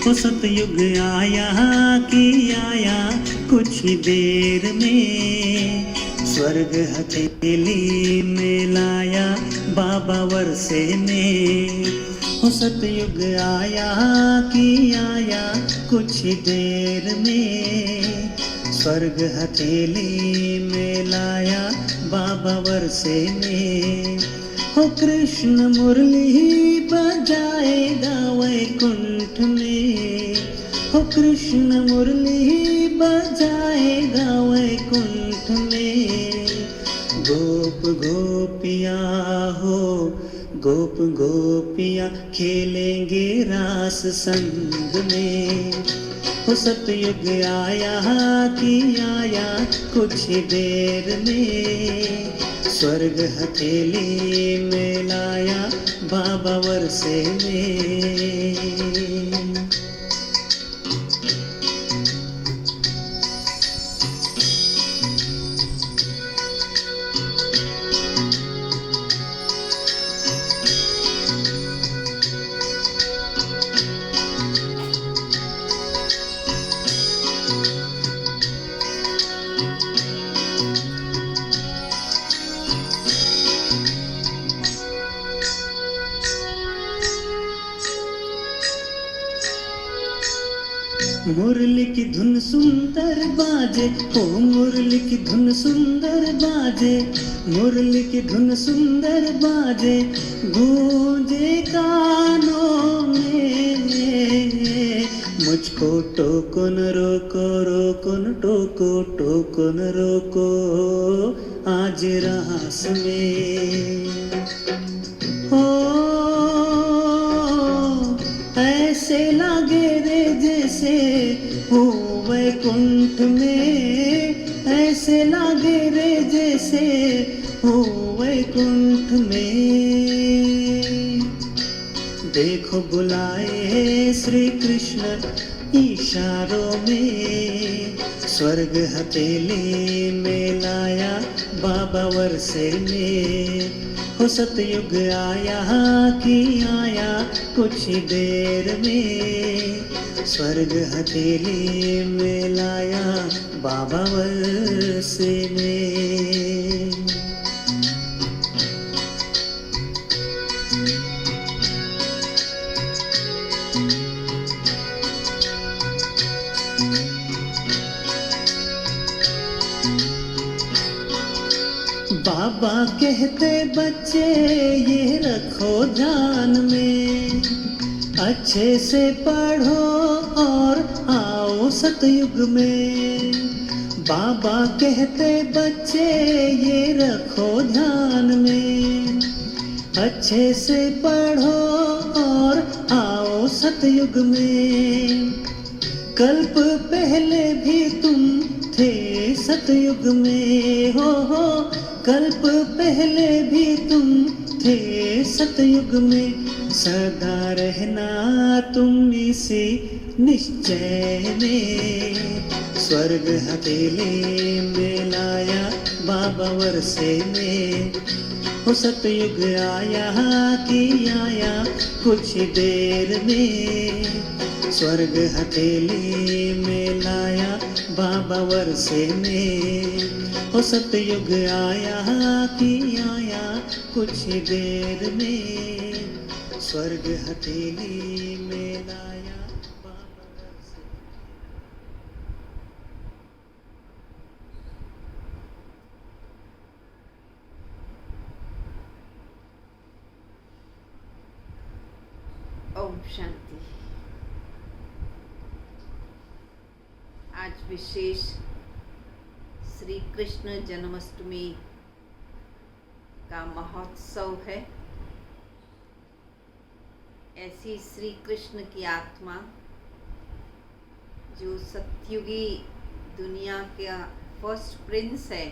तो सतयुग आया कि आया कुछ ही देर में, स्वर्ग हथेली में लाया बाबा वर्षे में। हो सतयुग आया कि आया कुछ ही देर में, स्वर्ग हथेली में लाया बाबा वर्षे में। हो कृष्ण मुरली बजाएगा वैकुंठ में, हो कृष्ण मुरली बजाएगा वैकुंठ में। गोप गोपिया हो गोप गोपिया खेलेंगे रास संग में। हो सतयुग आया कि आया कुछ ही देर में, स्वर्ग हथेली में लाया बाबा वर्षे में। मुरली की धुन सुंदर बाजे, ओ मुरली की धुन सुंदर बाजे, मुरली की धुन सुंदर बाजे, गूंजे कानों में। मुझको टोको न रोको, रोको न टोको, टोको न रोको आज रास में। हो ऐसे लागे रे जैसे हो वैकुंठ में, ऐसे लागे रे जैसे हो वैकुंठ में। देखो बुलाए श्री कृष्ण इशारों में, स्वर्ग हथेली में लाया बाबा वर्षे में। हो सतयुग आया कि आया कुछ ही देर में, स्वर्ग हथेली में लाया बाबा वर्षे में। बाबा कहते बच्चे ये रखो ध्यान में, अच्छे से पढ़ो और आओ सतयुग में। बाबा कहते बच्चे ये रखो ध्यान में, अच्छे से पढ़ो और आओ सतयुग में। कल्प पहले भी तुम थे सतयुग में, हो कल्प पहले भी तुम थे सतयुग में। सदा रहना तुम इसी निश्चय में, स्वर्ग हथेली में लाया बाबा वर्षे में। हो सतयुग आया कि आया कुछ देर में, स्वर्ग हथेली में लाया बाबा वर्षे में। हो सतयुग आया कि आया कुछ देर में, स्वर्ग हथेली में लाया बाबा वर्षे। ओम शांति। आज विशेष श्री कृष्ण जन्माष्टमी का महोत्सव है। ऐसी श्री कृष्ण की आत्मा जो सतयुगी दुनिया का फर्स्ट प्रिंस है,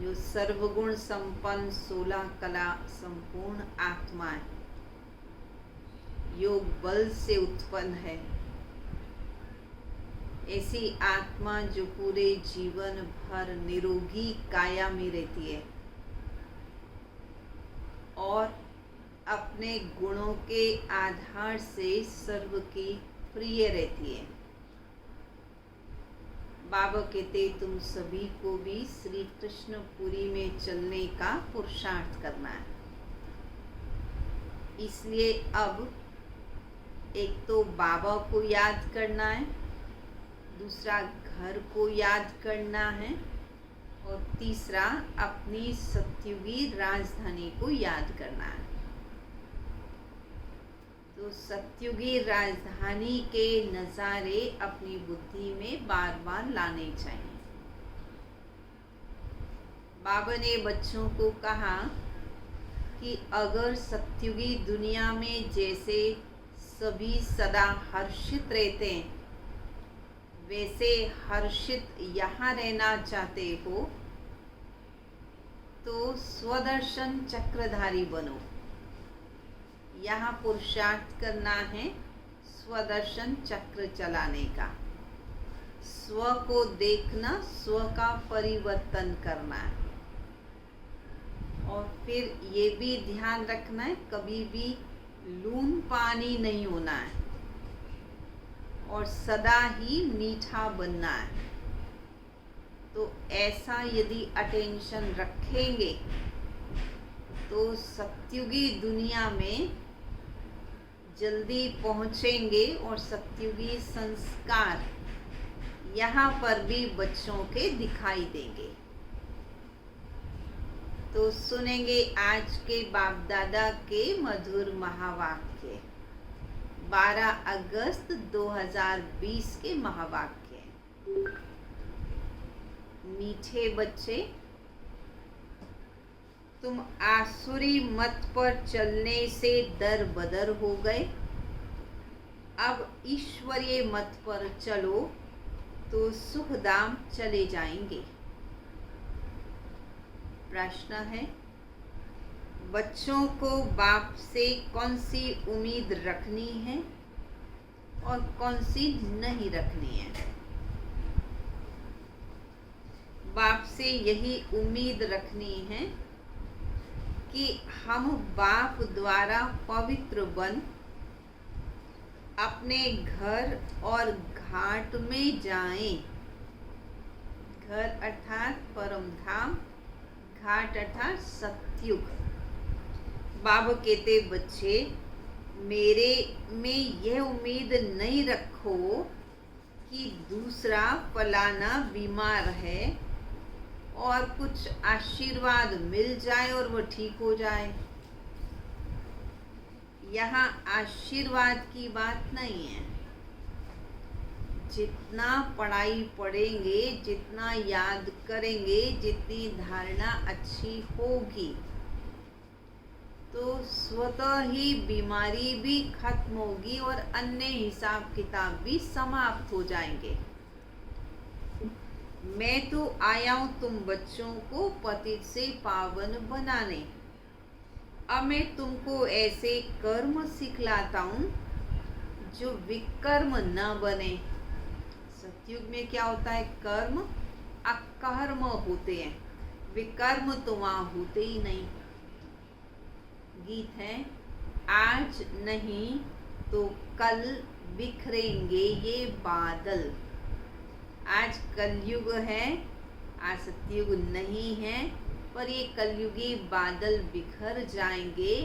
जो सर्वगुण संपन्न 16 कला संपूर्ण आत्मा है, योग बल से उत्पन्न है। ऐसी आत्मा जो पूरे जीवन भर निरोगी काया में रहती है, और अपने गुणों के आधार से सर्व की प्रिय रहती है। बाबा कहते तुम सभी को भी श्री कृष्णपुरी में चलने का पुरुषार्थ करना है। इसलिए अब एक तो बाबा को याद करना है, दूसरा घर को याद करना है, और तीसरा अपनी सत्युगी राजधानी को याद करना है। तो सत्युगी राजधानी के नज़ारे अपनी बुद्धि में बार बार लाने चाहिए। बाबा ने बच्चों को कहा कि अगर सत्युगी दुनिया में जैसे सभी सदा हर्षित रहते हैं, वैसे हर्षित यहाँ रहना चाहते हो तो स्वदर्शन चक्रधारी बनो। यहाँ पुरुषार्थ करना है स्वदर्शन चक्र चलाने का, स्व को देखना, स्व का परिवर्तन करना है। और फिर ये भी ध्यान रखना है कभी भी लून पानी नहीं होना है और सदा ही मीठा बनना है। तो ऐसा यदि अटेंशन रखेंगे तो सत्युगी दुनिया में जल्दी पहुंचेंगे और सत्युगी संस्कार यहाँ पर भी बच्चों के दिखाई देंगे। तो सुनेंगे आज के बाप दादा के मधुर महावाक्य, 12 अगस्त 2020 के महावाक्य। मीठे बच्चे, तुम आसुरी मत पर चलने से दर बदर हो गए, अब ईश्वरीय मत पर चलो तो सुखधाम चले जाएंगे। प्रश्न है, बच्चों को बाप से कौन सी उम्मीद रखनी है और कौन सी नहीं रखनी है? बाप से यही उम्मीद रखनी है कि हम बाप द्वारा पवित्र बन अपने घर और घाट में जाएं। घर अर्थात परम धाम, घाट अर्थात सत्युग। बाबा कहते बच्चे, मेरे में यह उम्मीद नहीं रखो कि दूसरा फलाना बीमार है और कुछ आशीर्वाद मिल जाए और वो ठीक हो जाए। यहाँ आशीर्वाद की बात नहीं है। जितना पढ़ाई पढ़ेंगे, जितना याद करेंगे, जितनी धारणा अच्छी होगी तो स्वतः ही बीमारी भी खत्म होगी और अन्य हिसाब किताब भी समाप्त हो जाएंगे। मैं तो आया हूँ तुम बच्चों को पतित से पावन बनाने। अब मैं तुमको ऐसे कर्म सिखलाता हूँ जो विकर्म न बने। सतयुग में क्या होता है? कर्म अकर्म होते हैं, विकर्म तो वहाँ होते ही नहीं। गीत है, आज नहीं तो कल बिखरेंगे ये बादल। आज कलयुग है, आज सतयुग नहीं है, पर ये कलयुगी बादल बिखर जाएंगे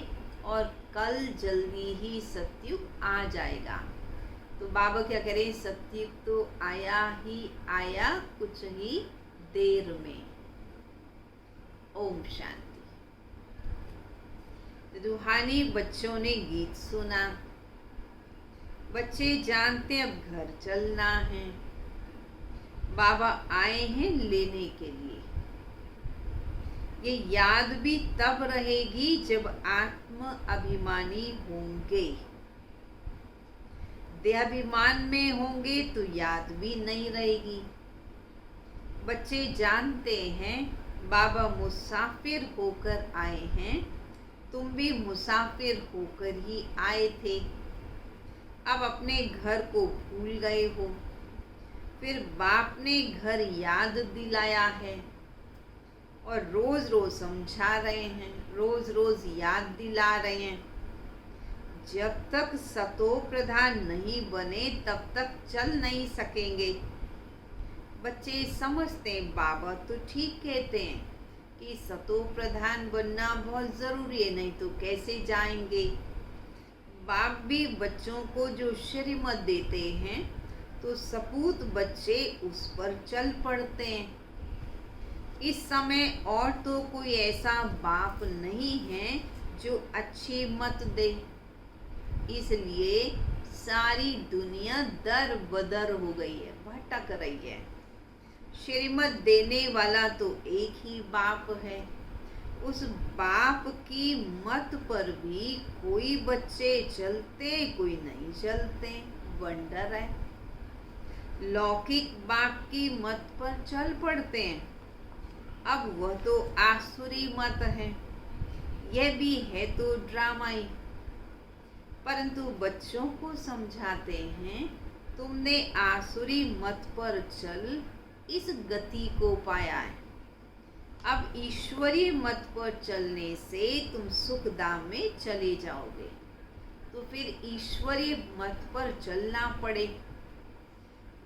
और कल जल्दी ही सतयुग आ जाएगा। तो बाबा क्या करें, सतयुग तो आया ही आया कुछ ही देर में। ओम शांति। रूहानी बच्चों ने गीत सुना। बच्चे जानते अब घर चलना है, बाबा आए हैं लेने के लिए। ये याद भी तब रहेगी जब आत्म अभिमानी होंगे। देहाभिमान में होंगे तो याद भी नहीं रहेगी। बच्चे जानते हैं बाबा मुसाफिर होकर आए हैं, तुम भी मुसाफिर होकर ही आए थे। अब अपने घर को भूल गए हो, फिर बाप ने घर याद दिलाया है और रोज रोज समझा रहे हैं, रोज रोज याद दिला रहे हैं। जब तक सतो प्रधान नहीं बने तब तक चल नहीं सकेंगे। बच्चे समझते हैं, बाबा तो ठीक कहते हैं कि सतो प्रधान बनना बहुत ज़रूरी है, नहीं तो कैसे जाएंगे। बाप भी बच्चों को जो श्रीमत देते हैं तो सपूत बच्चे उस पर चल पड़ते हैं। इस समय और तो कोई ऐसा बाप नहीं है जो अच्छी मत दे, इसलिए सारी दुनिया दर बदर हो गई है, भटक रही है। श्रीमत देने वाला तो एक ही बाप है। उस बाप की मत पर भी कोई बच्चे चलते, कोई नहीं चलते, वंडर है। लौकिक बाप की मत पर चल पड़ते हैं। अब वह तो आसुरी मत है, यह भी है तो ड्रामाई। परंतु बच्चों को समझाते हैं, तुमने आसुरी मत पर चल इस गति को पाया है। अब ईश्वरीय मत पर चलने से तुम सुखधाम में चले जाओगे, तो फिर ईश्वरीय मत पर चलना पड़े।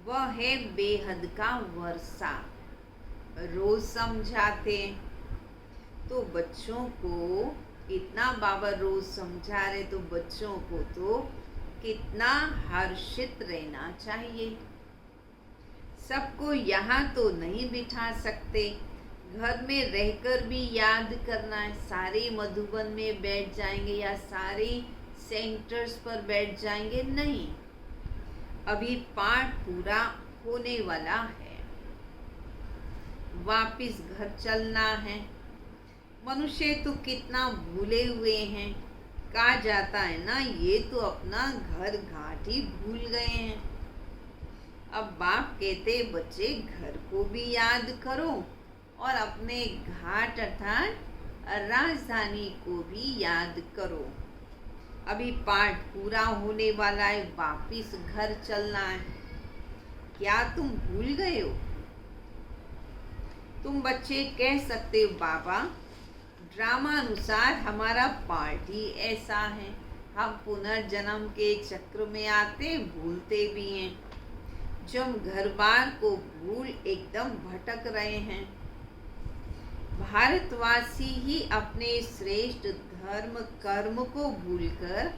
वह है बेहद का वर्षा। रोज समझाते तो बच्चों को कितना, बाबा रोज समझा रहे तो बच्चों को तो कितना हर्षित रहना चाहिए। सबको यहाँ तो नहीं बिठा सकते, घर में रहकर भी याद करना है। सारे मधुबन में बैठ जाएंगे या सारे सेंटर्स पर बैठ जाएंगे? नहीं, अभी पाठ पूरा होने वाला है, वापिस घर चलना है। मनुष्य तो कितना भूले हुए हैं, कहा जाता है ना, ये तो अपना घर घाट ही भूल गए हैं। अब बाप कहते, बच्चे घर को भी याद करो और अपने घाट अर्थात राजधानी को भी याद करो। अभी पाठ पूरा होने वाला है, वापिस घर चलना है। क्या तुम भूल गए हो? तुम बच्चे कह सकते हो, बाबा ड्रामा अनुसार हमारा पार्ट ही ऐसा है, हम पुनर्जन्म के चक्र में आते भूलते भी हैं। जो हम घर बार को भूल एकदम भटक रहे हैं। भारतवासी ही अपने श्रेष्ठ धर्म कर्म को भूलकर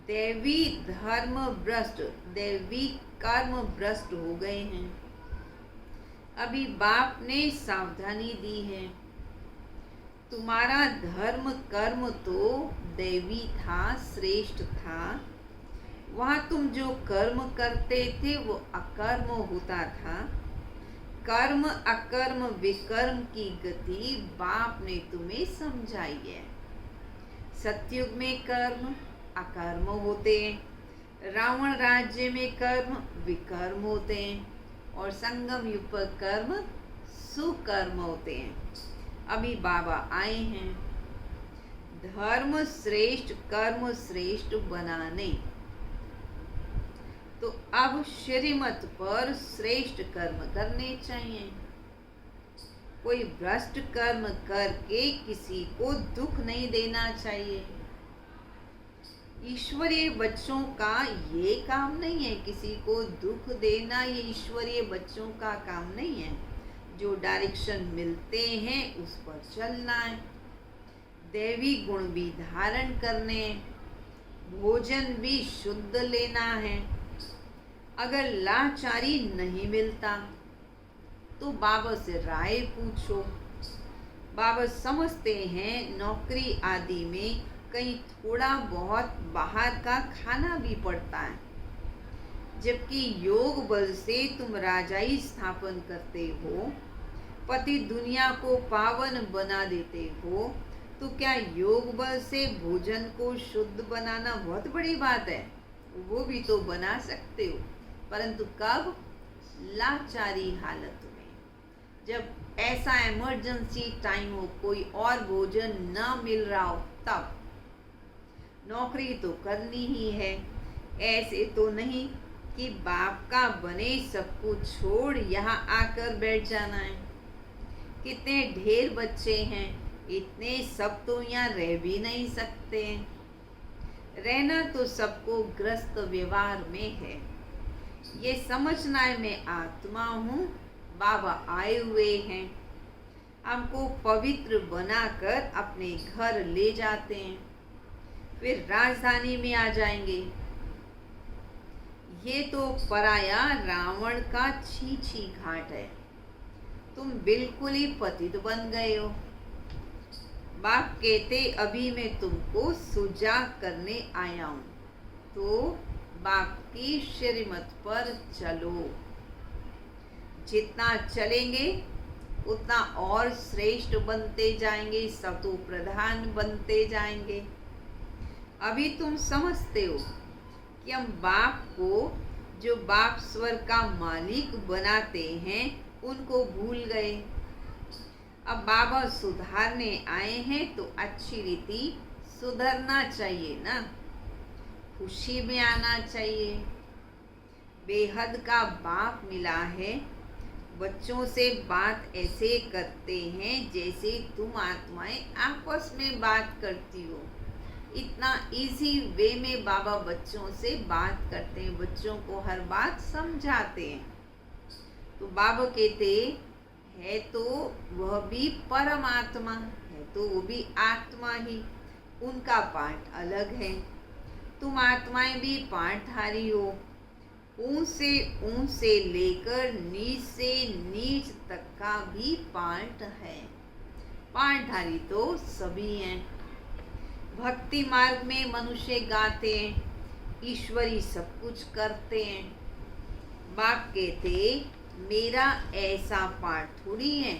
दैवी धर्म भ्रष्ट, दैवी कर्म भ्रष्ट हो गए हैं। अभी बाप ने सावधानी दी है, तुम्हारा धर्म कर्म तो दैवी था, श्रेष्ठ था। वहाँ तुम जो कर्म करते थे वो अकर्म होता था। कर्म अकर्म विकर्म की गति बाप ने तुम्हें समझाई है। सतयुग में कर्म अकर्म होते हैं, रावण राज्य में कर्म विकर्म होते हैं और संगम युग पर कर्म सुकर्म होते हैं। अभी बाबा आए हैं धर्म श्रेष्ठ कर्म श्रेष्ठ बनाने, तो अब श्रीमत पर श्रेष्ठ कर्म करने चाहिए। कोई भ्रष्ट कर्म करके किसी को दुख नहीं देना चाहिए। ईश्वरीय बच्चों का ये काम नहीं है, किसी को दुख देना ये ईश्वरीय बच्चों का काम नहीं है। जो डायरेक्शन मिलते हैं उस पर चलना है, दैवी गुण भी धारण करने, भोजन भी शुद्ध लेना है। अगर लाचारी नहीं मिलता तो बाबा से राय पूछो। बाबा समझते हैं नौकरी आदि में कहीं थोड़ा बहुत बाहर का खाना भी पड़ता है, जबकि योग बल से तुम राजाई स्थापन करते हो, पति दुनिया को पावन बना देते हो, तो क्या योग बल से भोजन को शुद्ध बनाना बहुत बड़ी बात है? वो भी तो बना सकते हो, परंतु कब? लाचारी हालत में, जब ऐसा इमरजेंसी टाइम हो, कोई और भोजन ना मिल रहा हो, तब। नौकरी तो करनी ही है, ऐसे तो नहीं कि बाप का बने सब कुछ छोड़ यहाँ आकर बैठ जाना है। कितने ढेर बच्चे हैं, इतने सब तो यहाँ रह भी नहीं सकते। रहना तो सबको ग्रस्त व्यवहार में है। ये समझना है मैं आत्मा हूँ, बाबा आए हुए हैं, हमको पवित्र बनाकर अपने घर ले जाते हैं, फिर राजधानी में आ जाएंगे। ये तो पराया रावण का छी घाट है। तुम बिल्कुल ही पतित बन गए हो। बाप कहते अभी मैं तुमको सुजाग करने आया हूँ, तो बाप की श्रीमत पर चलो। जितना चलेंगे उतना और श्रेष्ठ बनते जाएंगे, सतो प्रधान बनते जाएंगे। अभी तुम समझते हो कि हम बाप को, जो बाप स्वर्ग का मालिक बनाते हैं, उनको भूल गए। अब बाबा सुधारने आए हैं तो अच्छी रीति सुधरना चाहिए ना, खुशी में आना चाहिए। बेहद का बाप मिला है, बच्चों से बात ऐसे करते हैं जैसे तुम आत्माएं आपस में बात करती हो। इतना इजी वे में बाबा बच्चों से बात करते हैं, बच्चों को हर बात समझाते हैं। तो बाबा कहते है तो वह भी परमात्मा है, तो वो भी आत्मा ही, उनका पाठ अलग है। तुम आत्माएं भी पाठधारी हो, ऊंच से लेकर नीच से नीच तक का भी पाठ है। पाठधारी तो सभी हैं। भक्ति मार्ग में मनुष्य गाते हैं, ईश्वरी सब कुछ करते हैं। बाप कहते मेरा ऐसा पाठ थोड़ी है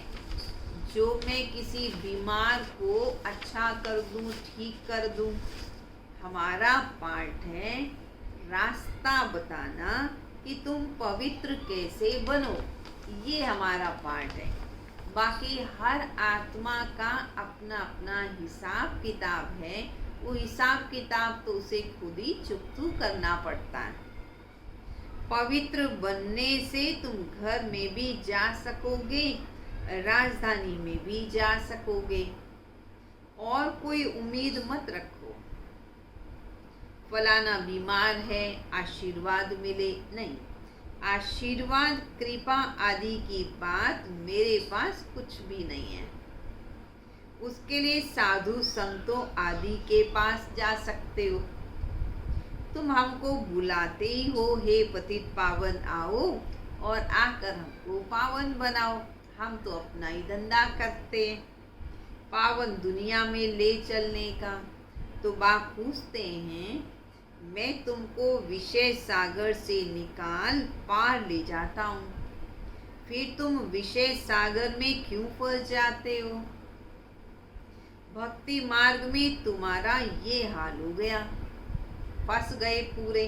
जो मैं किसी बीमार को अच्छा कर दूं, ठीक कर दूं। हमारा पाठ है रास्ता बताना कि तुम पवित्र कैसे बनो, ये हमारा पाठ है। बाकी हर आत्मा का अपना अपना हिसाब किताब है, वो हिसाब किताब तो उसे खुद ही चुकतू करना पड़ता है। पवित्र बनने से तुम घर में भी जा सकोगे, राजधानी में भी जा सकोगे। और कोई उम्मीद मत रखो फलाना बीमार है आशीर्वाद मिले, नहीं। आशीर्वाद कृपा आदि की बात मेरे पास कुछ भी नहीं है। उसके लिए साधु संतों आदि के पास जा सकते हो। तुम हमको बुलाते ही हो, हे पतित पावन आओ और आकर हमको पावन बनाओ। हम तो अपना ही धंधा करते हैं पावन दुनिया में ले चलने का। तो बाप पूछते हैं मैं तुमको विषय सागर से निकाल पार ले जाता हूँ, फिर तुम विषय सागर में क्यों फंस जाते हो? भक्ति मार्ग में तुम्हारा ये हाल हो गया, फंस गए पूरे।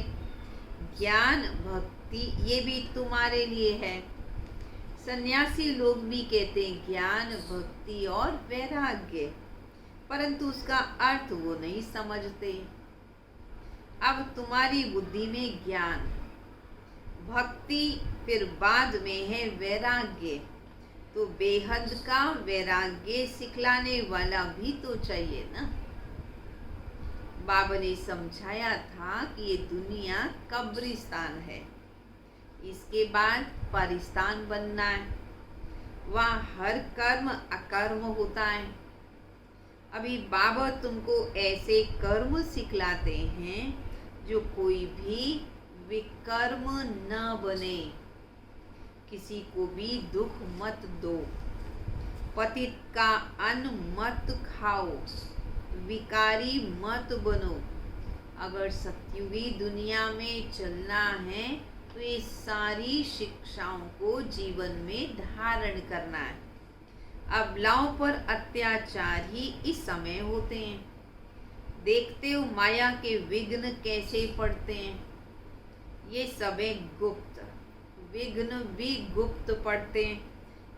ज्ञान भक्ति ये भी तुम्हारे लिए है। सन्यासी लोग भी कहते हैं ज्ञान भक्ति और वैराग्य, परंतु उसका अर्थ वो नहीं समझते। अब तुम्हारी बुद्धि में ज्ञान भक्ति, फिर बाद में है वैराग्य। तो बेहद का वैराग्य सिखलाने वाला भी तो चाहिए ना। बाबा ने समझाया था कि ये दुनिया कब्रिस्तान है, इसके बाद पारिस्तान बनना है। वहाँ हर कर्म अकर्म होता है। अभी बाबा तुमको ऐसे कर्म सिखलाते हैं जो कोई भी विकर्म न बने। किसी को भी दुख मत दो, पतित का अन्न मत खाओ, विकारी मत बनो। अगर सत्युगी दुनिया में चलना है तो ये सारी शिक्षाओं को जीवन में धारण करना है। अबलाओं पर अत्याचार ही इस समय होते हैं। देखते हो माया के विघ्न कैसे पड़ते हैं। ये सब गुप्त विघ्न भी गुप्त पड़ते हैं।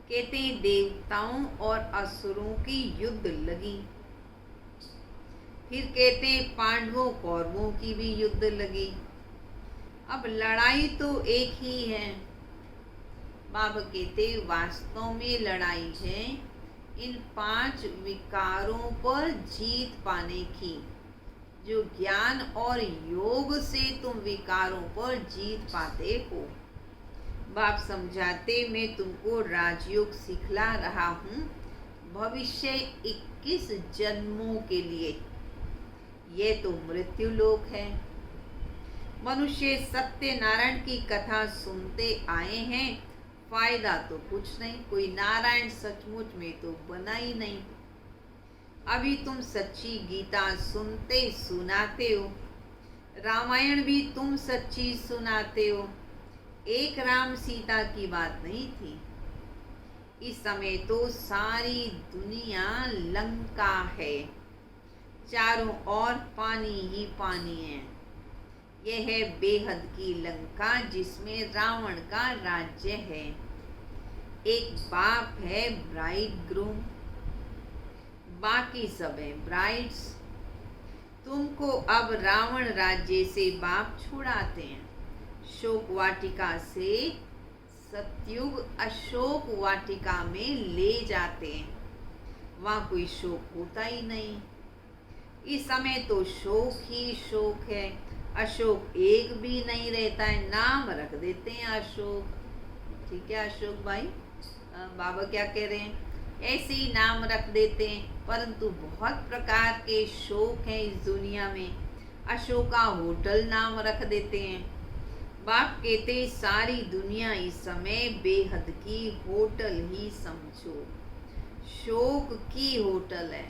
कहते हैं देवताओं और असुरों की युद्ध लगी, फिर कहते हैं पांडवों कौरवों की भी युद्ध लगी। अब लड़ाई तो एक ही है, बाबा कहते वास्तव में लड़ाई है इन 5 विकारों पर जीत पाने की। जो ज्ञान और योग से तुम विकारों पर जीत पाते हो। बाप समझाते मैं तुमको राजयोग सिखला रहा हूँ भविष्य 21 जन्मों के लिए। ये तो मृत्यु लोक है। मनुष्य सत्यनारायण की कथा सुनते आए हैं, फायदा तो कुछ नहीं। कोई नारायण सचमुच में तो बना ही नहीं। अभी तुम सच्ची गीता सुनते सुनाते हो, रामायण भी तुम सच्ची सुनाते हो। एक राम सीता की बात नहीं थी। इस समय तो सारी दुनिया लंका है, चारों ओर पानी ही पानी है। यह है बेहद की लंका जिसमें रावण का राज्य है। एक बाप है ब्राइड ग्रूम, बाकी सब है ब्राइड्स। तुमको अब रावण राज्य से बाप छुड़ाते हैं, शोक वाटिका से सतयुग अशोक वाटिका में ले जाते हैं। वहाँ कोई शोक होता ही नहीं। इस समय तो शोक ही शोक है, अशोक एक भी नहीं रहता है। नाम रख देते हैं अशोक। ठीक है अशोक भाई, बाबा क्या कह रहे हैं? ऐसे ही नाम रख देते हैं, परंतु बहुत प्रकार के शोक हैं इस दुनिया में। अशोका होटल नाम रख देते हैं। बाप कहते सारी दुनिया इस समय बेहद की होटल ही समझो, शोक की होटल है।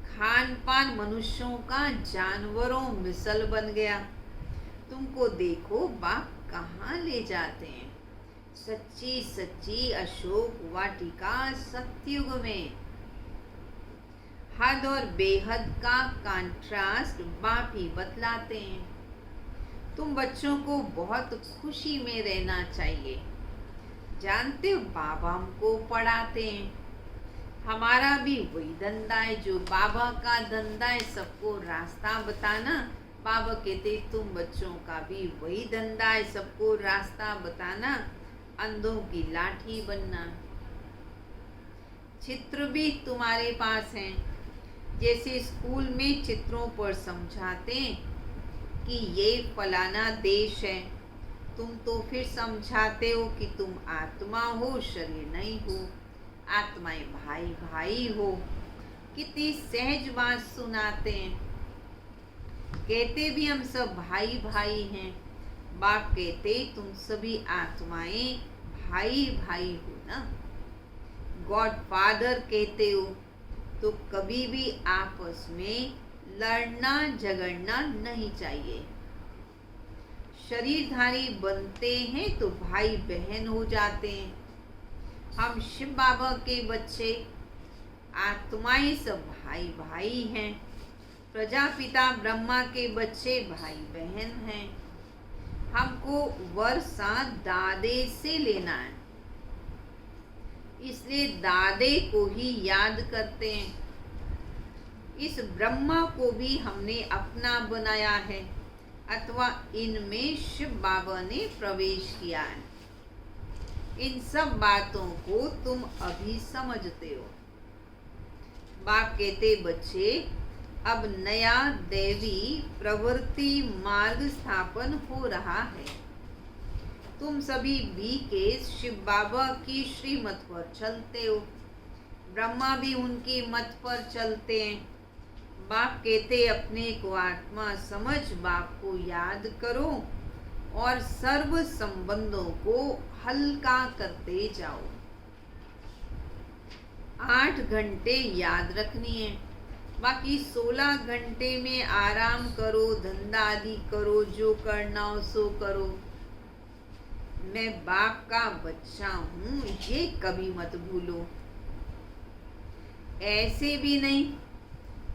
खान पान मनुष्यों का जानवरों मिसल बन गया। तुमको देखो बाप कहाँ ले जाते हैं। सच्ची सच्ची अशोक वाटिका सतयुग में। हद और बेहद का कंट्रास्ट बाप ही बतलाते हैं। तुम बच्चों को बहुत खुशी में रहना चाहिए। जानते हो बाबा हमको पढ़ाते हैं, हमारा भी वही धंधा है जो बाबा का धंधा है, सबको रास्ता बताना। बाबा कहते तुम बच्चों का भी वही धंधा है, सबको रास्ता बताना, अंधों की लाठी बनना। चित्र भी तुम्हारे पास हैं, जैसे स्कूल में चित्रों पर समझाते हैं कि ये फलाना देश है। तुम तो फिर समझाते हो कि तुम आत्मा हो, शरीर नहीं हो। आत्माएं भाई भाई हो। कितनी सहज बात सुनाते हैं। कहते भी हम सब भाई भाई हैं। बाप कहते तुम सभी आत्माएं भाई भाई हो ना। गॉड फादर कहते हो तो कभी भी आपस में लड़ना झगड़ना नहीं चाहिए। शरीरधारी बनते हैं तो भाई बहन हो जाते हैं। हम शिव बाबा के बच्चे, आत्माएं सब भाई भाई हैं। प्रजापिता ब्रह्मा के बच्चे भाई बहन हैं। हमको वर्षा दादे से लेना है, इसलिए दादे को ही याद करते हैं। इस ब्रह्मा को भी हमने अपना बनाया है, अथवा इनमें शिव बाबा ने प्रवेश किया है। इन सब बातों को तुम अभी समझते हो। बाप कहते बच्चे अब नया दैवी प्रवृत्ति मार्ग स्थापन हो रहा है। तुम सभी भी के शिव बाबा की श्रीमत पर चलते हो। ब्रह्मा भी उनकी मत पर चलते हैं। बाप कहते अपने को आत्मा समझ बाप को याद करो और सर्व संबंधों को हल्का करते जाओ। 8 घंटे याद रखनी है, बाकी 16 घंटे में आराम करो, धंधा आदि करो, जो करना हो सो करो। मैं बाप का बच्चा हूँ ये कभी मत भूलो। ऐसे भी नहीं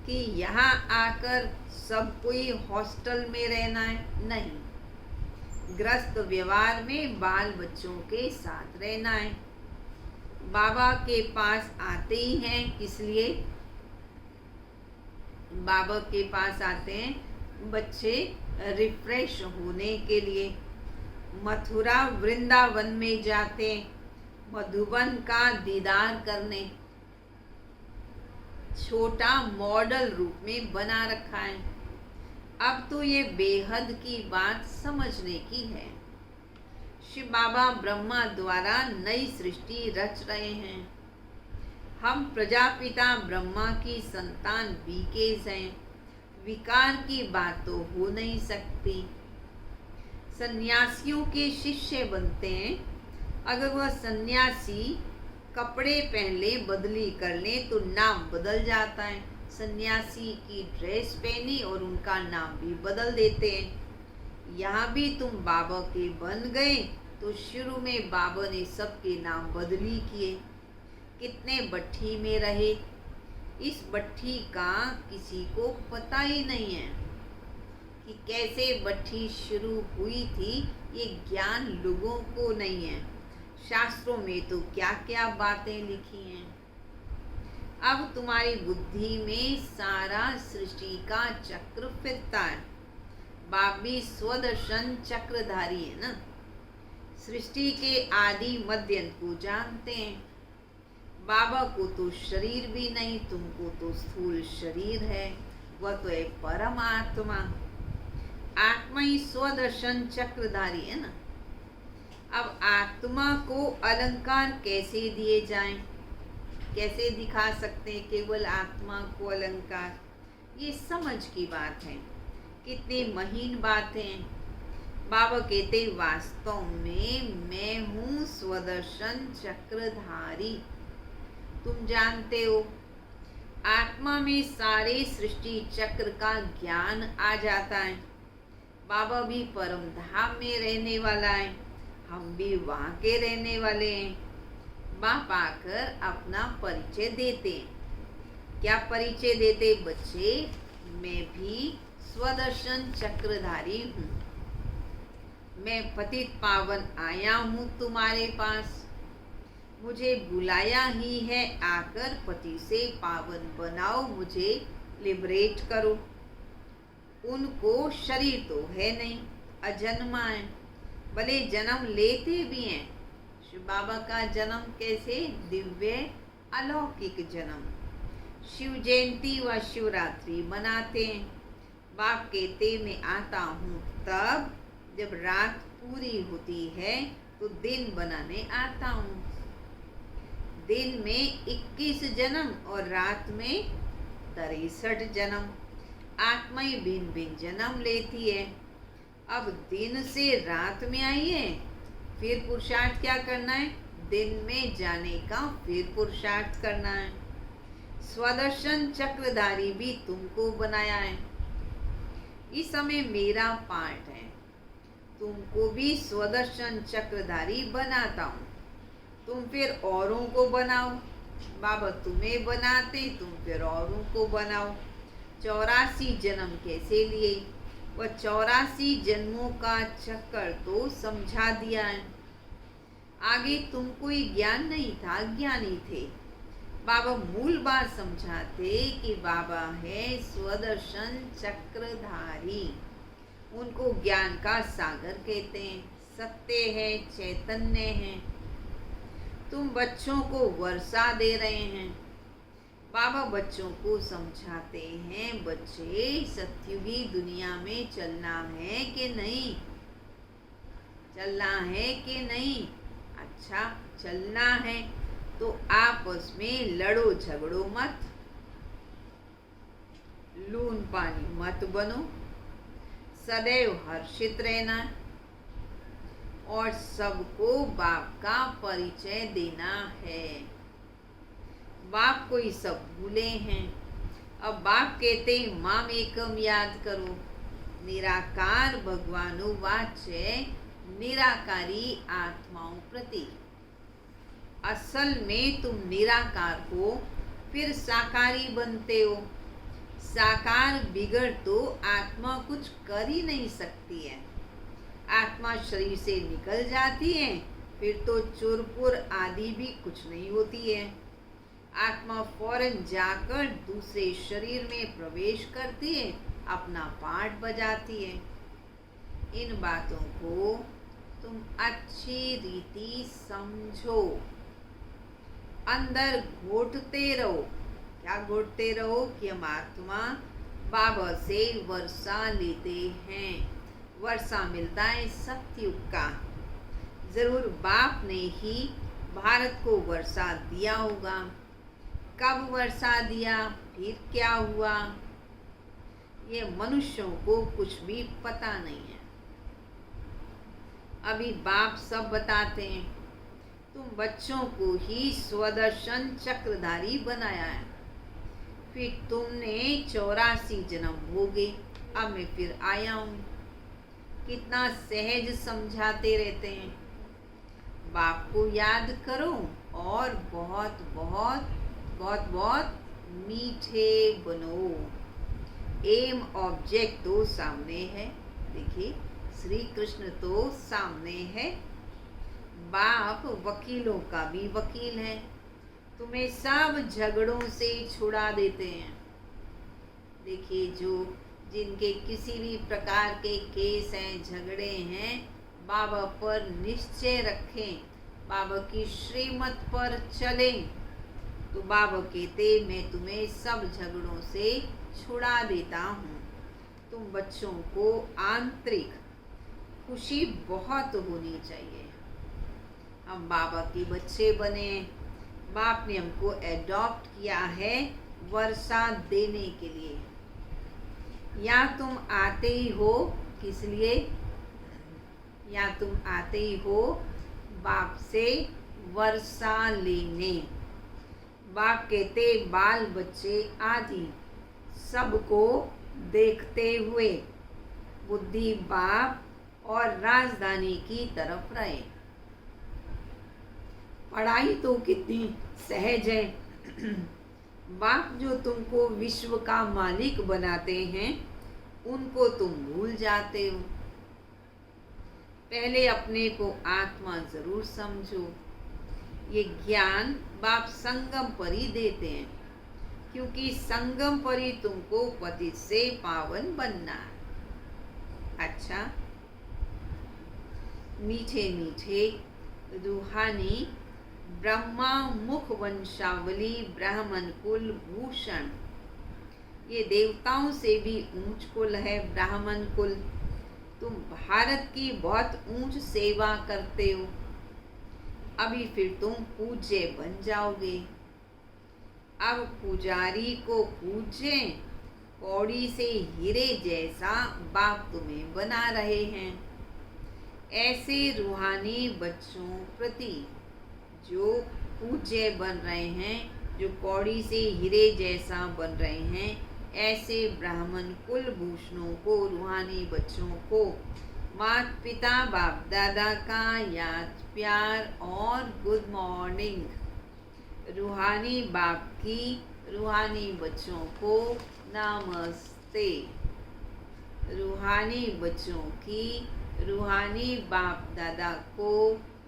कि यहाँ आकर सब कोई हॉस्टल में रहना है, नहीं। ग्रस्त व्यवहार में बाल बच्चों के साथ रहना है। बाबा के पास आते ही हैं, किस लिए? बाबा के पास आते हैं बच्चे रिफ्रेश होने के लिए। मथुरा वृंदावन में जाते मधुबन का दीदार करने। छोटा मॉडल रूप में बना रखा है। अब तो ये बेहद की बात समझने की है। शिव बाबा ब्रह्मा द्वारा नई सृष्टि रच रहे हैं। हम प्रजापिता ब्रह्मा की संतान बीकेज हैं। विकार की बात तो हो नहीं सकती। सन्यासियों के शिष्य बनते हैं। अगर वह सन्यासी कपड़े पहन ले, बदली कर ले तो नाम बदल जाता है। सन्यासी की ड्रेस पहनी और उनका नाम भी बदल देते हैं। यहाँ भी तुम बाबा के बन गए तो शुरू में बाबा ने सबके नाम बदली किए। कितने बट्ठी में रहे, इस बट्ठी का किसी को पता ही नहीं है कि कैसे बट्ठी शुरू हुई थी। ये ज्ञान लोगों को नहीं है। शास्त्रों में तो क्या क्या बातें लिखी हैं। अब तुम्हारी बुद्धि में सारा सृष्टि का चक्र फिरता है। बाप भी स्वदर्शन चक्रधारी है ना। सृष्टि के आदि मध्य अंत को जानते हैं। बाबा को तो शरीर भी नहीं, तुमको तो स्थूल शरीर है। वह तो है परमात्मा। आत्मा ही स्वदर्शन चक्रधारी है ना। अब आत्मा को अलंकार कैसे दिए जाएं? कैसे दिखा सकते हैं केवल आत्मा को अलंकार? ये समझ की बात है। कितनी महीन बातें हैं। बाबा कहते वास्तव में मैं हूँ स्वदर्शन चक्रधारी। तुम जानते हो आत्मा में सारे सृष्टि चक्र का ज्ञान आ जाता है। बाबा भी परम धाम में रहने वाला है। हम भी वहाँ के रहने वाले हैं। बाप आकर अपना परिचय देते हैं। क्या परिचय देते बच्चे? मैं भी स्वदर्शन चक्रधारी हूँ। मैं पतित पावन आया हूँ तुम्हारे पास। मुझे बुलाया ही है, आकर पति से पावन बनाओ, मुझे लिबरेट करो। उनको शरीर तो है नहीं, अजन्मा है। भले जन्म लेते भी हैं। शिव बाबा का जन्म कैसे? दिव्य अलौकिक जन्म। शिव जयंती व शिवरात्रि मनाते हैं। बाप कहते मैं आता हूँ तब जब रात पूरी होती है तो दिन बनाने आता हूँ। दिन में 21 जन्म और रात में 63 जन्म। आत्मा ही भिन्न भिन्न जन्म लेती है। अब दिन से रात में आई है, फिर पुरुषार्थ क्या करना है? दिन में जाने का फिर पुरुषार्थ करना है। स्वदर्शन चक्रधारी भी तुमको बनाया है। इस समय मेरा पार्ट है। तुमको भी स्वदर्शन चक्रधारी बनाता हूँ। तुम फिर औरों को बनाओ। बाबा तुम्हें बनाते, तुम फिर औरों को बनाओ। 84 जन्म कैसे लिए? वह 84 जन्मों का चक्कर तो समझा दिया है। आगे तुमको ये ज्ञान नहीं था, ज्ञानी थे। बाबा मूल बात समझाते कि बाबा है स्वदर्शन चक्रधारी। उनको ज्ञान का सागर कहते हैं। सत्य है, चैतन्य है। तुम बच्चों को वर्षा दे रहे हैं। बाबा बच्चों को समझाते हैं, बच्चे सत्युगी दुनिया में चलना है कि नहीं? चलना है कि नहीं? अच्छा चलना है तो आपस में लड़ो झगड़ो मत, लून पानी मत बनो, सदैव हर्षित रहना और सबको बाप का परिचय देना है। बाप को ही सब भूले हैं। अब बाप कहते हैं माम एकम याद करो। निराकार भगवानो वाच्य निराकारी आत्माओं प्रति। असल में तुम निराकार हो, फिर साकारी बनते हो। साकार बिगड़ तो आत्मा कुछ कर ही नहीं सकती है। आत्मा शरीर से निकल जाती है, फिर तो चुरपुर आदि भी कुछ नहीं होती है। आत्मा फौरन जाकर दूसरे शरीर में प्रवेश करती है, अपना पाठ बजाती है। इन बातों को तुम अच्छी रीति समझो। अंदर घोटते रहो। क्या घोटते रहो? कि हम आत्मा बाबा से वर्षा लेते हैं। वर्षा मिलता है सतयुग का। जरूर बाप ने ही भारत को वर्षा दिया होगा। कब वर्षा दिया, फिर क्या हुआ, ये मनुष्यों को कुछ भी पता नहीं है। अभी बाप सब बताते हैं। तुम बच्चों को ही स्वदर्शन चक्रधारी बनाया है। फिर तुमने 84 जन्म भोगे, अब मैं फिर आया हूँ। कितना सहज समझाते रहते हैं। बाप को याद करो और बहुत बहुत बहुत बहुत मीठे बनो। एम ऑब्जेक्ट तो सामने है। देखिए, श्री कृष्ण तो सामने है। बाप वकीलों का भी वकील है। तुम्हें सब झगड़ों से छुड़ा देते हैं। देखिए, जो जिनके किसी भी प्रकार के केस हैं, झगड़े हैं, बाबा पर निश्चय रखें, बाबा की श्रीमत पर चलें, तो बाबा कहते मैं तुम्हें सब झगड़ों से छुड़ा देता हूँ। तुम बच्चों को आंतरिक खुशी बहुत होनी चाहिए। हम बाबा के बच्चे बने। बाप ने हमको एडॉप्ट किया है वर्षा देने के लिए। या तुम आते ही हो किस लिए? या तुम आते ही हो बाप से वर्षा लेने। बाप कहते बाल बच्चे आदि सबको देखते हुए बुद्धि बाप और राजधानी की तरफ रहे। पढ़ाई तो कितनी सहज है। बाप जो तुमको विश्व का मालिक बनाते हैं, उनको तुम भूल जाते हो। पहले अपने को आत्मा जरूर समझो। ये ज्ञान बाप संगम पर ही देते हैं, क्योंकि संगम पर ही तुमको पतित से पावन बनना है। अच्छा, मीठे मीठे रूहानी ब्रह्मा मुख वंशावली ब्राह्मण कुल भूषण। ये देवताओं से भी ऊंच कुल है ब्राह्मण कुल। तुम भारत की बहुत ऊंच सेवा करते हो। अभी फिर तुम पूज्य बन जाओगे। अब पुजारी को पूजे, कौड़ी से हीरे जैसा बाप तुम्हें बना रहे हैं। ऐसे रूहानी बच्चों प्रति जो पूज्य बन रहे हैं, जो कौड़ी से हीरे जैसा बन रहे हैं, ऐसे ब्राह्मण कुल भूषणों को, रूहानी बच्चों को माता पिता बाप दादा का याद प्यार और गुड मॉर्निंग। रूहानी बाप की रूहानी बच्चों को नमस्ते। रूहानी बच्चों की रूहानी बाप दादा को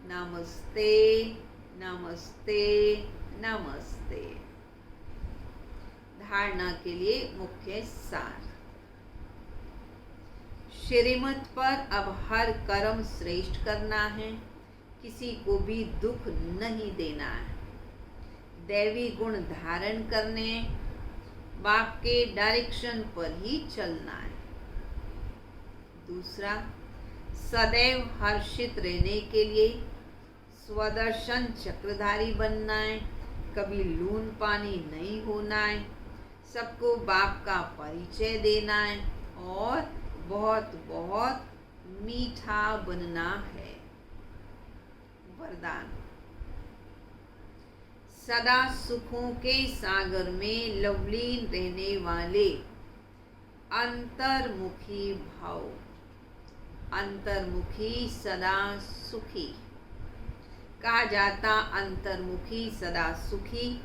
नमस्ते नमस्ते नमस्ते। धारणा के लिए मुख्य सार। श्रीमत पर अब हर कर्म श्रेष्ठ करना है। किसी को भी दुख नहीं देना है। दैवी गुण धारण करने, बाप के डायरेक्शन पर ही चलना है। दूसरा, सदैव हर्षित रहने के लिए स्वदर्शन चक्रधारी बनना है। कभी लून पानी नहीं होना है। सबको बाप का परिचय देना है और बहुत बहुत मीठा बनना है। वरदान। सदा सुखों के सागर में लवलीन रहने वाले अंतर्मुखी भाव। अंतर्मुखी सदा सुखी कहा जाता। अंतर्मुखी सदा सुखी।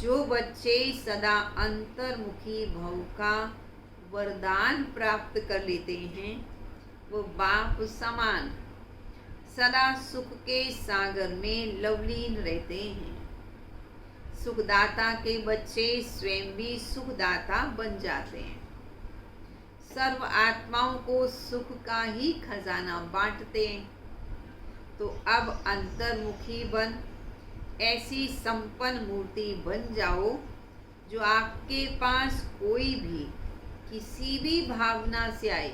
जो बच्चे सदा अंतर्मुखी भाव का वरदान प्राप्त कर लेते हैं, वो बाप समान सदा सुख के सागर में लवलीन रहते हैं। सुखदाता के बच्चे स्वयं भी सुखदाता बन जाते हैं। सर्व आत्माओं को सुख का ही खजाना बांटते हैं। तो अब अंतर्मुखी बन ऐसी संपन्न मूर्ति बन जाओ जो आपके पास कोई भी किसी भी भावना से आए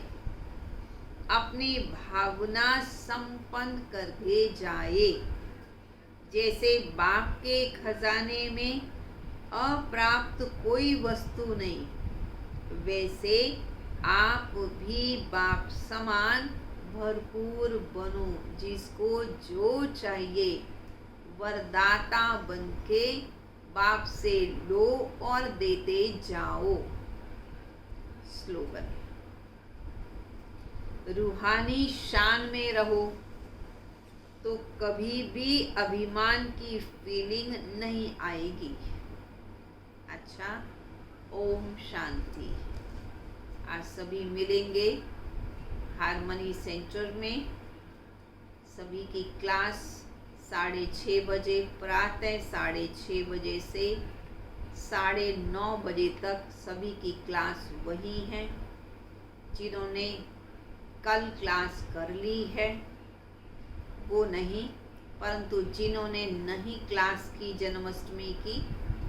अपनी भावना संपन्न करके जाए। जैसे बाप के खजाने में अप्राप्त कोई वस्तु नहीं, वैसे आप भी बाप समान भरपूर बनो। जिसको जो चाहिए वरदाता बनके बाप से लो और देते जाओ। स्लोगन, रूहानी शान में रहो तो कभी भी अभिमान की फीलिंग नहीं आएगी। अच्छा, ओम शांति। आज सभी मिलेंगे हारमनी सेंटर में। सभी की क्लास 6:30 बजे, प्रातः 6:30 बजे से 9:30 बजे तक सभी की क्लास वही है। जिन्होंने कल क्लास कर ली है वो नहीं, परंतु जिन्होंने नहीं क्लास की जन्माष्टमी की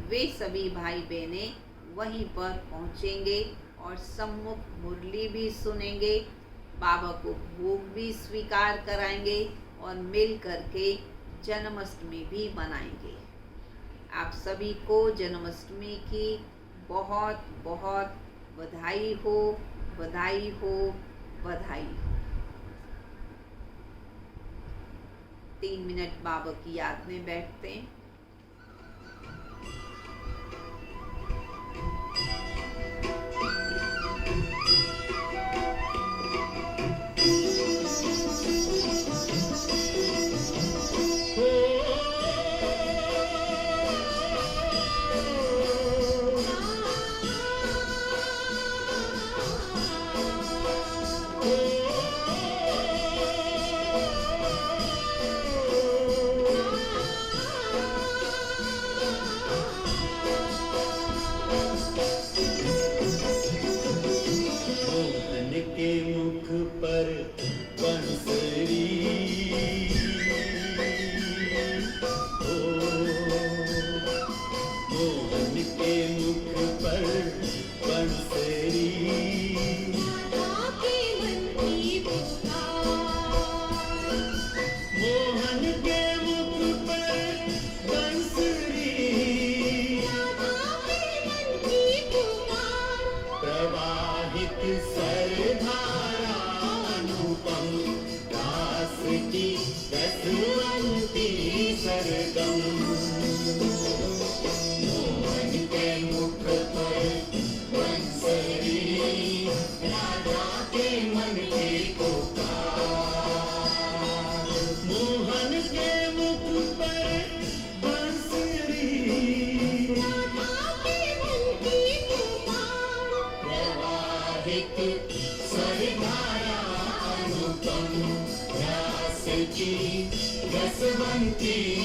वे सभी भाई बहनें वहीं पर पहुंचेंगे और सम्मुख मुरली भी सुनेंगे, बाबा को भोग भी स्वीकार कराएंगे और मिल करके जन्माष्टमी भी मनाएंगे। आप सभी को जन्माष्टमी की बहुत बहुत बधाई हो, बधाई हो, बधाई हो। 3 मिनट बाबा की याद में बैठते हैं। रसवंती